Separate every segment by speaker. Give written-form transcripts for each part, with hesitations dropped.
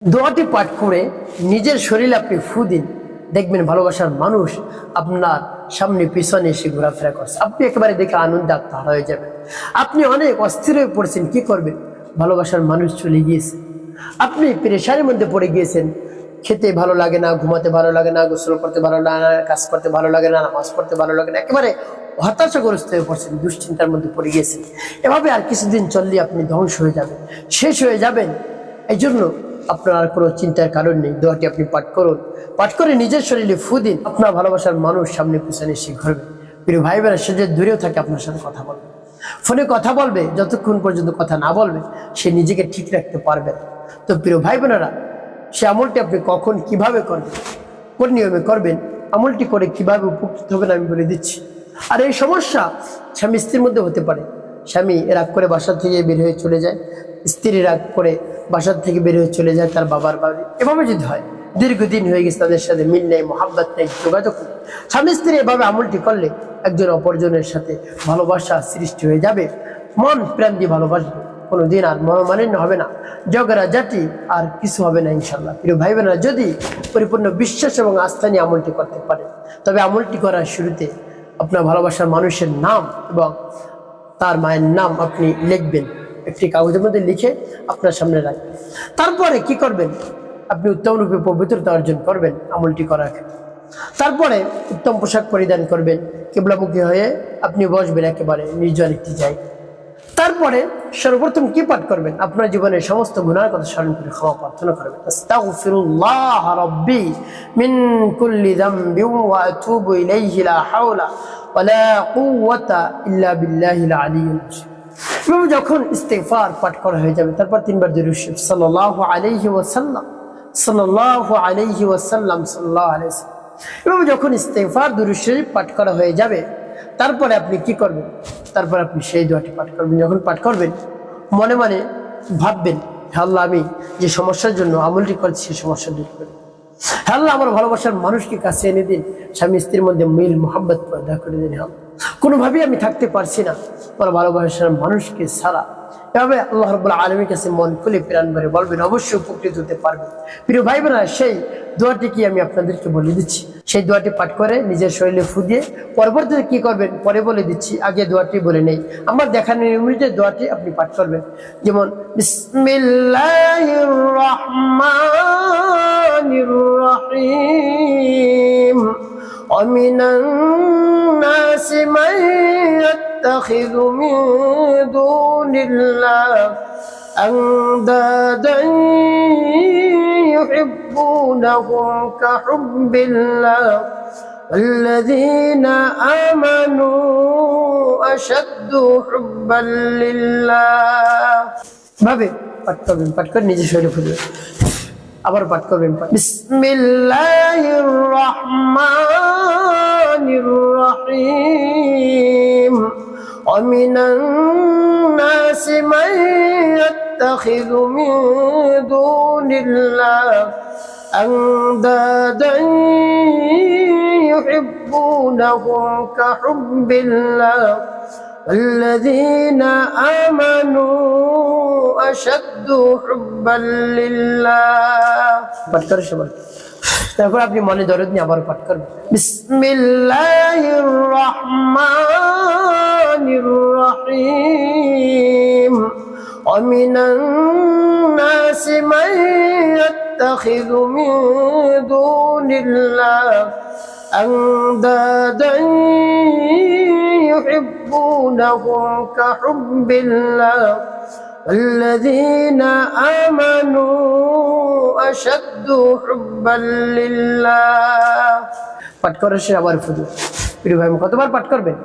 Speaker 1: দোয়াটি পাঠ করে নিজের শরীরে আপনি ফু দিন, দেখবেন ভালোবাসার মানুষ আপনার সামনে পিছনে এসে ঘোরাফেরা করছে। আপনি একেবারে দেখে আনন্দে আত্মহারা হয়ে যাবেন। আপনি অনেক অস্থির হয়ে পড়েছেন, কি করবেন? ভালোবাসার মানুষ চলে গিয়েছে। আপনি পেরেশানির মধ্যে পড়ে গিয়েছেন, খেতে ভালো লাগে না, ঘুমাতে ভালো লাগে না, গোসল করতে ভালো লাগে না, কাজ করতে ভালো লাগে না, নামাজ পড়তে ভালো লাগে না, একেবারে হতাশাগ্রস্ত হয়ে পড়ছেন, দুশ্চিন্তার মধ্যে পড়ে গিয়েছেন। এভাবে আর কিছুদিন চললে আপনি ধ্বংস হয়ে যাবেন, শেষ হয়ে যাবেন। এই জন্য আপনার আর কোনো চিন্তার কারণ নেই। দোয়াটি আপনি পাঠ করুন, পাঠ করে নিজের শরীরে ফু দিন, আপনার ভালোবাসার মানুষ সামনে পিছনে এসে ঘুরবে। প্রিয় ভাই বোনেরা, সে যে দূরেও থাকে আপনার সাথে কথা বলবে, ফোনে কথা বলবে, যতক্ষণ পর্যন্ত কথা না বলবে সে নিজেকে ঠিক রাখতে পারবে না। তো প্রিয় ভাই বোনেরা, সে আমলটি আপনি কখন কিভাবে করবেন, কোন নিয়মে করবেন, আমলটি করে কিভাবে উপকৃত হবেন আমি বলে দিচ্ছি। আর এই সমস্যা স্বামী স্ত্রীর মধ্যে হতে পারে। স্বামী রাগ করে বাসার থেকে বের হয়ে চলে যায়, স্ত্রী রাগ করে বাসার থেকে বের হয়ে চলে যায় তার বাবার বাড়ি। এভাবে যদি হয়, দীর্ঘদিন হয়ে গেছে, তাদের সাথে মিল নেই, মহাব্বত নেই, যোগাযোগ নেই, স্বামী স্ত্রী এভাবে আমলটি করলে একজন অপরজনের সাথে ভালোবাসা সৃষ্টি হয়ে যাবে, মন প্রেম দিয়ে ভালোবাসবে, কোনোদিন আর মনোমালিন্য হবে না, ঝগড়া জাতি আর কিছু হবে না ইনশাল্লাহ। প্রিয় ভাই বোনেরা, যদি পরিপূর্ণ বিশ্বাস এবং আস্থা নিয়ে আমলটি করতে পারেন, তবে আমলটি করার শুরুতে আপনার ভালোবাসার মানুষের নাম এবং তার মায়ের নাম আপনি লিখবেন, একটি কাগজের মধ্যে লিখে আপনার সামনে রাখবেন। তারপরে কি করবেন? আপনি উত্তম রূপে পবিত্রতা অর্জন করবেন আমলটি করার ক্ষেত্রে। তারপরে উত্তম পোশাক পরিধান করবেন, কিবলামুখী হয়ে আপনি বসবেন একেবারে নির্জন একটি জায়গায়। তারপরে সর্বপ্রথম কি পাঠ করবেন? আপনার জীবনের সমস্ত গুনার কথা স্মরণ করে ক্ষমা প্রার্থনা করবেন। আস্তাগফিরুল্লাহ রাব্বি মিন কুল্লি যামবি ওয়া আতুবু ইলাইহি লা হাওলা ওয়ালা কুওয়াতা ইল্লা বিল্লাহিল আলিয়্যিল আযীম। এবং যখন ইস্তিগফার পাঠ করা হয়ে যাবে, তারপর তিনবার দুরূদ শরীফ সাল্লাল্লাহু আলাইহি ওয়াসাল্লাম সাল্লাল্লাহু আলাইহি ওয়াসাল্লাম সাল্লাল্লাহু আলাইহি ওয়াসাল্লাম। এবং যখন ইস্তিগফার দুরূদ শরীফ পাঠ করা হয়ে যাবে, তারপরে আপনি কি করবেন? তারপর আপনি সেই দোয়াটি পাঠ করবেন। যখন পাঠ করবেন, মনে মনে ভাববেন, হে আল্লাহ, আমি যে সমস্যার জন্য আমলটি করছি সেই সমস্যা দূর করুন। হে আল্লাহ, আমার ভালোবাসার মানুষকে কাছে এনে দিন, স্বামী স্ত্রীর মধ্যে মিল মোহাব্বত পয়দা করে দিন। কোনোভাবেই আমি থাকতে পারছি না আমার ভালোবাসার মানুষকে ছাড়া। এভাবে আল্লাহ রাব্বুল আলামিনের কাছে মন খুলে প্রাণ ভরে বলবেন, অবশ্যই উপকৃত হতে পারবেন। প্রিয় ভাই বোনেরা, সেই দোয়াটি কি আমি আপনাদেরকে বলে দিচ্ছি। সেই দোয়াটি পাঠ করে নিজের শরীরে ফু দিয়ে পরবর্তীতে কি করবেন পরে বলে দিচ্ছি, আগে দোয়াটি বলে নেই। আমার দেখানো নিয়মিত দোয়াটি আপনি পাঠ করবেন, যেমন বিসমিল্লাহির রহমানির রহিম ومن الناس من يتخذ من دون الله أندادا يحبونهم كحب الله والذين آمنوا أشد حبا لله। ভাবে পাঠ করবেন নিজের শরীরে ফুটবে। আবার পাঠ করবেন, বিসমিল্লাহির রহমানির রহিম ওয়া মিনান নাসি মান ইয়াত্তাখিযু মিন দুনিল্লাহ আনদাদান ইউহিব্বুনাহুম কাহুব্বিল্লাহ والذين آمنوا أشد حبا لله। পাঠ করে সবাই। তারপর আপনি মনে দরদ নিয়ে আবার পাঠ করবেন, বিসমিল্লাহির রহমানির রহিম ওয়া মিনান নাসি মান ইয়াত্তাখিযু মিন দুনিল্লাহ আনদাদান يحبونهم كحب الله والذين آمنوا أشد حبا لله। পাঠ করে সে আবার ফু দিবেন। প্রিয় ভাই, কতবার পাঠ করবেন?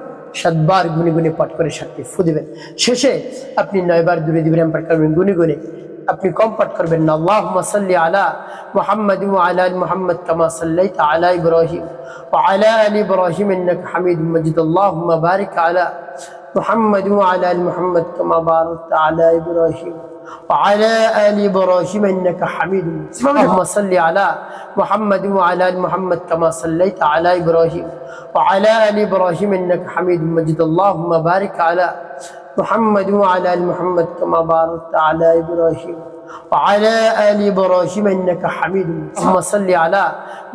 Speaker 1: 7 বার গুনে গুনে পাঠ করে 7টি ফু দিবেন। শেষে আপনি 9 বার দূরে দিবেন পাঠ করবেন গুনে গুনে। আপনি কম পাঠ করবেন না। আল্লাহুম্মা সাল্লি আলা মুহাম্মাদ ওয়া আলা আলি মুহাম্মাদ কামা সাল্লাইতা আলা ইব্রাহিম ওয়া আলা আলি ইব্রাহিম ইন্নাকা হামিদুম মাজিদ। আল্লাহুম্মা বারিক আলা মুহাম্মাদ ওয়া আলা আলি মুহাম্মাদ কামা বারাকতা আলা ইব্রাহিম ওয়া আলা আলি ইব্রাহিম ইন্নাকা হামিদুম মাজিদ। আল্লাহুম্মা সাল্লি আলা মুহাম্মাদ ওয়া আলা আলি মুহাম্মাদ কামা সাল্লাইতা আলা ইব্রাহিম ওয়া আলা আলি ইব্রাহিম ইন্নাকা হামিদুম মাজিদ। আল্লাহুম্মা বারিক আলা محمد وعلى آل محمد كما باركت على إبراهيم وعلى آل إبراهيم إنك حميد مجيد اللهم صل على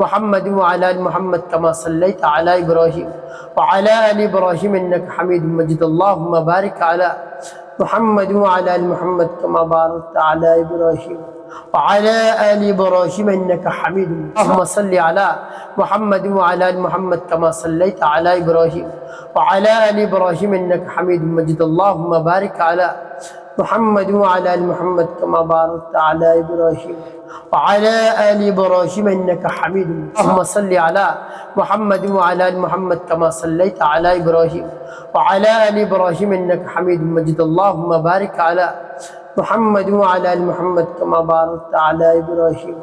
Speaker 1: محمد وعلى آل محمد كما صليت على إبراهيم وعلى آل إبراهيم إنك حميد مجيد اللهم بارك على محمد وعلى آل محمد كما باركت على إبراهيم وعلى آل إبراهيم إنك حميد مجيد اللهم صل على محمد وعلى آل محمد كما صليت على إبراهيم وعلى آل إبراهيم إنك حميد مجيد اللهم بارك على محمد وعلى آل محمد كما باركت على إبراهيم وعلى آل إبراهيم إنك حميد مجيد اللهم صل على محمد وعلى آل محمد كما صليت على إبراهيم وعلى آل إبراهيم إنك حميد مجيد اللهم بارك على محمد وعلى آل محمد كما باركت على إبراهيم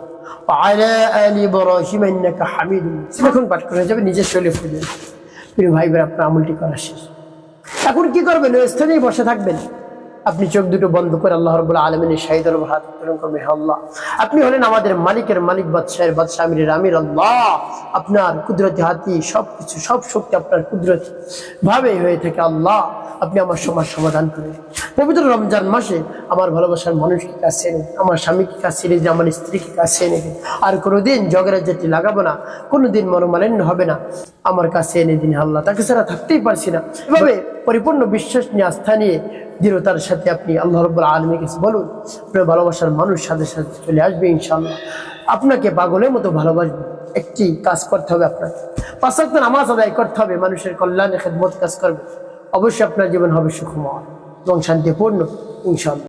Speaker 1: وعلى آل إبراهيم إنك حميد مجيد এখন পাঠ করে যাবে নিজের শরীরে ফুঁকবেন প্রিয় ভাই বোনেরা আপনার আমলটি করা শেষ এখন কি করবেন ওই স্থানেই বসে থাকবেন আপনি চোখ দুটো বন্ধ করে আল্লাহ রাব্বুল আলামিনের শাহী দরবারে হাত উত্তোলন করবেন হে আল্লাহ আপনি হলেন আমাদের মালিকের মালিক বাদশাহের বাদশা আমিরের আমির আল্লাহ আপনার কুদরতি হাতে সবকিছু সব শক্তি আপনার কুদরতি ভাবে হয়ে থাকে আল্লাহ আপনি আমার সমস্যার সমাধান করেন পবিত্র রমজান মাসে আমার ভালোবাসার মানুষকে কাছে এনে আমার স্বামীকে কাছে এনে আমার স্ত্রীকে কাছে এনে আর কোনোদিন ঝগড়া জাতি লাগাবো না কোনোদিন মনোমালিন্য হবে না আমার কাছে এনে দিন আল্লাহ তাকে ছাড়া থাকতেই পারছি না এভাবে পরিপূর্ণ বিশ্বাস নিয়ে আস্থা নিয়ে দৃঢ়তার সাথে আপনি আল্লাহ রাব্বুল আলামিনের কাছে বলুন আপনার ভালোবাসার মানুষ সাথে সাথে চলে আসবে ইনশাআল্লাহ আপনাকে পাগলের মতো ভালোবাসবে একটি কাজ করতে হবে আপনাকে 5 ওয়াক্ত নামাজ আদায় করতে হবে মানুষের কল্যাণে খেদমত কাজ করবে অবশ্যই আপনার জীবন হবে সুখময় এবং শান্তিপূর্ণ ইনশাআল্লাহ।